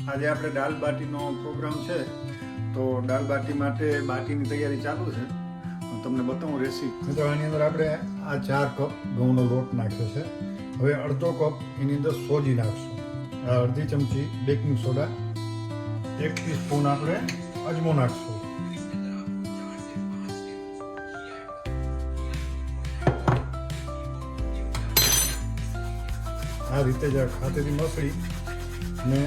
આજે આપણે દાલ બાટીનો પ્રોગ્રામ છે, તો દાલ બાટી માટે બાટીની તૈયારી ચાલુ છે. હું તમને બતાવું રેસીપી. મિત્રો આની અંદર આપણે આ 4 કપ ઘઉંનો લોટ નાખ્યો છે. હવે અડધો કપ એની અંદર સોજી નાખશું. આ અડધી ચમચી બેકિંગ સોડા, 1 ટીસ્પૂન આપણે અજમો નાખશું. આ રીતે જ ખાતેથી મસળી ને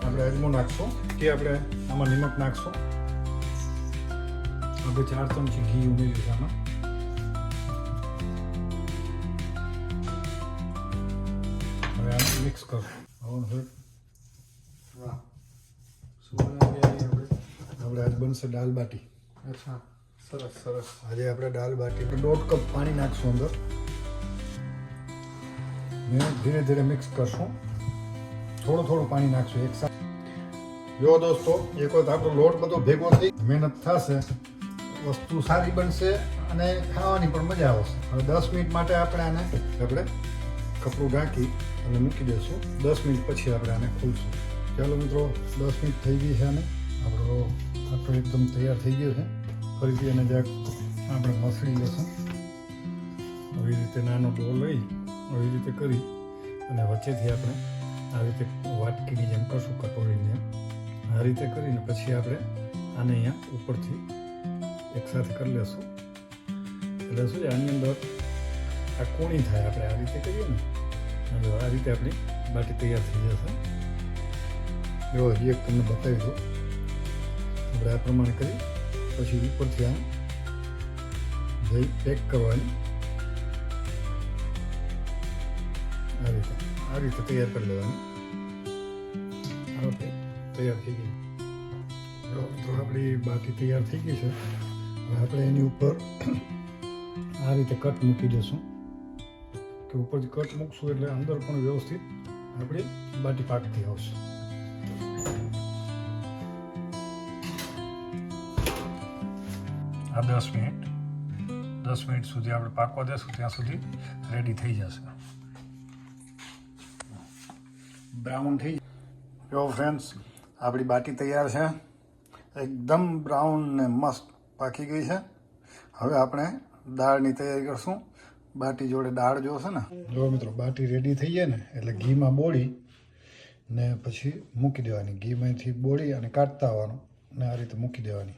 આપણે અજમો નાખશું કે આપણે આમાં નિમક નાખશું. આપણે 4 ચમચી ઘી ઉમેર્યું આમાં. હવે આને મિક્સ કરશું. વાહ, આપણે આજ બનશે દાલ બાટી. અચ્છા, સરસ સરસ. આજે આપણે દાલ બાટી 1.5 કપ પાણી નાખશું અંદર ને ધીરે ધીરે મિક્સ કરશું. થોડું પાણી નાખશું એક સાથે. જો દોસ્તો, એક વખત આપણો લોટ બધો ભેગો થઈ મહેનત થશે, વસ્તુ સારી બનશે અને ખાવાની પણ મજા આવશે. હવે 10 મિનિટ માટે આપણે કપડું ઢાંકી અને મૂકી દઈશું. 10 મિનિટ પછી આપણે આને ખોલશું. ચાલો મિત્રો, 10 મિનિટ થઈ ગઈ છે અને આપણો આટલો એકદમ તૈયાર થઈ ગયો છે. ફરીથી એને જરાક આપણે મસળી લઈશું. આવી રીતે નાનો ડો લઈ આવી રીતે કરી અને વચ્ચેથી આપણે આ રીતે વાટકીની જેમ કરશું, કટોરીની જેમ. આ રીતે કરીને પછી આપણે આને અહીંયા ઉપરથી એકસાથે કરી લેશું. એટલે શું છે, આની અંદર આ કોણી થાય. આપણે આ રીતે કરીએ ને, હવે આ રીતે આપણી બાટી તૈયાર થઈ જશે. જો હજી એક તમને બતાવી દો. આપણે આ પ્રમાણે કરી પછી ઉપરથી આ જઈ પેક કરવાની. આ રીતે તૈયાર કરી લેવાની. ઓકે, તૈયાર થઈ ગઈ. તો આપણી બાટી તૈયાર થઈ ગઈ છે. હવે આપણે એની ઉપર આ રીતે કટ મૂકી દઈશું કે ઉપરથી કટ મૂકશું એટલે અંદર પણ વ્યવસ્થિત આપણી બાટી પાકતી આવશે. આ 10 મિનિટ સુધી આપણે પાકવા દેશું, ત્યાં સુધી રેડી થઈ જશે. બ્રાઉન થઈ જો ફ્રેન્ડ્સ, આપણી બાટી તૈયાર છે. એકદમ બ્રાઉન ને મસ્ત પાકી ગઈ છે. હવે આપણે દાળની તૈયારી કરશું. બાટી જોડે દાળ જોશે ને. જો મિત્રો, બાટી રેડી થઈ જાય ને એટલે ઘીમાં બોળી ને પછી મૂકી દેવાની. ઘીમાંથી બોળી અને કાઢતા આવવાનું ને આ રીતે મૂકી દેવાની.